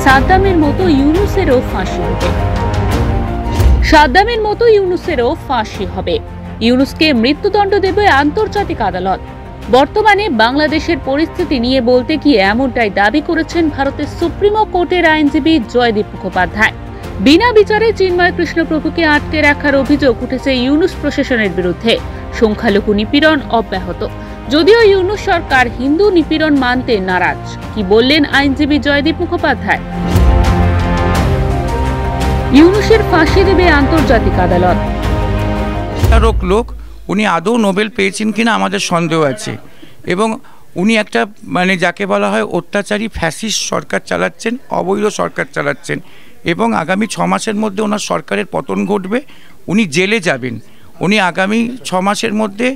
সাদ্দামের মতো ইউনূসেরও ফাঁসি হবে। সাদ্দামের মতো ইউনূসেরও ফাঁসি হবে। ইউনূসকে মৃত্যুদণ্ড দেবে আন্তর্জাতিক আদালত। বর্তমানে বাংলাদেশের পরিস্থিতি নিয়ে বলতে গিয়ে এমনটাই দাবি করেছেন ভারতের সুপ্রিম কোর্টের আইনজীবী জয়দীপ মুখোপাধ্যায়। বিনা বিচারে চিন্ময় কৃষ্ণপ্রভুকে আটকে রাখার অভিযোগ উঠেছে ইউনূস প্রশাসনের বিরুদ্ধে। সংখ্যালঘু নিপীড়ন অব্যাহত। যদিও ইউনূস সরকার হিন্দু নিপীড়ন মানতে নারাজ। কি বললেন আইনজীবী জয়দীপ মুখোপাধ্যায়? ইউনূসের ফাঁসি দেবে আন্তর্জাতিক আদালত। লোক উনি আদৌ নোবেল পেয়েছেন কিনা আমাদের সন্দেহ আছে, এবং উনি একটা যাকে বলা হয় অত্যাচারী ফ্যাসিস্ট সরকার চালাচ্ছেন, অবৈধ সরকার চালাচ্ছেন, এবং আগামী 6 মাসের মধ্যে ওনার সরকারের পতন ঘটবে। উনি জেলে যাবেন। উনি আগামী 6 মাসের মধ্যে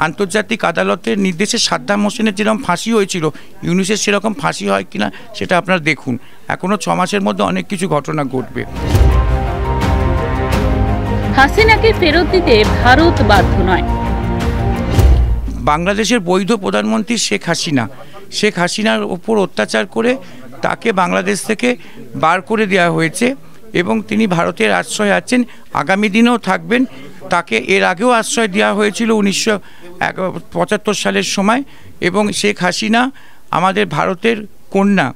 আন্তর্জাতিক আদালতের নির্দেশে সাদ্দাম হোসেনের যেরকম ফাঁসি হয়েছিল, ইউনূসের সেরকম ফাঁসি হয় কিনা সেটা আপনারা দেখুন। এখনও 6 মাসের মধ্যে অনেক কিছু ঘটনা ঘটবে। হাসিনাকে ফেরত দিতে ভারত বাধ্য নয়। বাংলাদেশের বৈধ প্রধানমন্ত্রী শেখ হাসিনার ওপর অত্যাচার করে তাকে বাংলাদেশ থেকে বার করে দেওয়া হয়েছে, এবং তিনি ভারতের আশ্রয় আছেন, আগামী দিনেও থাকবেন। তাকে এর আগেও আশ্রয় দেওয়া হয়েছিল 1975 সালের সময়, এবং শেখ হাসিনা আমাদের ভারতের কন্যা,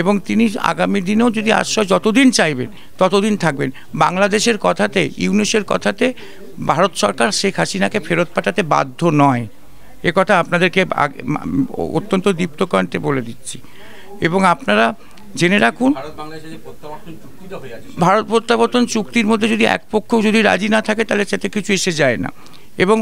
এবং তিনি আগামী দিনেও যদি আশ্রয় যতদিন চাইবেন ততদিন থাকবেন। বাংলাদেশের কথাতে, ইউনূসের কথাতে ভারত সরকার শেখ হাসিনাকে ফেরত পাঠাতে বাধ্য নয়। কথা আপনাদেরকে অত্যন্ত দীপ্ত কণ্ঠে বলে দিচ্ছি, এবং আপনারা জেনে রাখুন, ভারত প্রত্যাবর্তন চুক্তির মধ্যে যদি এক পক্ষ যদি রাজি না থাকে তাহলে সেটা কিছু এসে যায় না, এবং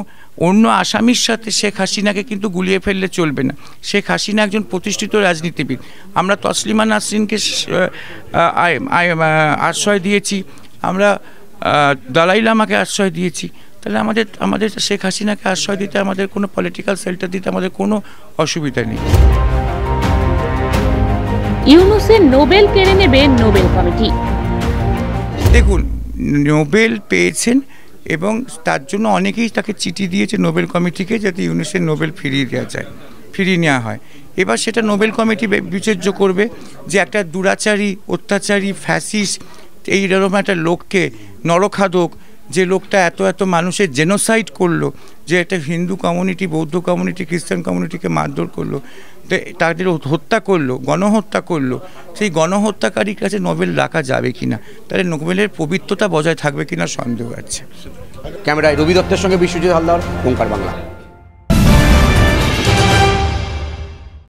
অন্য আসামির সাথে শেখ হাসিনাকে কিন্তু গুলিয়ে ফেললে চলবে না। শেখ হাসিনা একজন প্রতিষ্ঠিত রাজনীতিবিদ। আমরা তসলিমা নাসরিনকে আশ্রয় দিয়েছি, আমরা দালাই লামাকে আশ্রয় দিয়েছি, তাহলে আমাদের শেখ হাসিনাকে আশ্রয় দিতে, আমাদের কোনো পলিটিক্যাল শেল্টার দিতে আমাদের কোনো অসুবিধা নেই। ইউনূসের নোবেল কেড়ে নেবে নোবেল কমিটি। দেখুন, নোবেল পেয়েছেন এবং তার জন্য অনেকেই তাকে চিঠি দিয়েছে নোবেল কমিটিকে, যাতে ইউনূসের নোবেল ফিরিয়ে নেওয়া হয়। এবার সেটা নোবেল কমিটি বিবেচ্য করবে যে একটা দুরাচারী, অত্যাচারী, ফ্যাসিস্ট, এইরকম একটা লোককে, নরখাদক, যে লোকটা এত মানুষের জেনোসাইড করলো, যে একটা হিন্দু কমিউনিটি, বৌদ্ধ কমিউনিটি, খ্রিস্টান কমিউনিটিকে মারধর করলো, তাদের হত্যা করলো, গণহত্যা করলো, সেই গণহত্যাকারীর কাছে নোবেল রাখা যাবে কিনা, তাহলে নোবেলের পবিত্রতা বজায় থাকবে কিনা সন্দেহ আছে। ক্যামেরায় রবি দত্তের সঙ্গে বিশ্বজিৎ হালদার, ওঙ্কার বাংলা।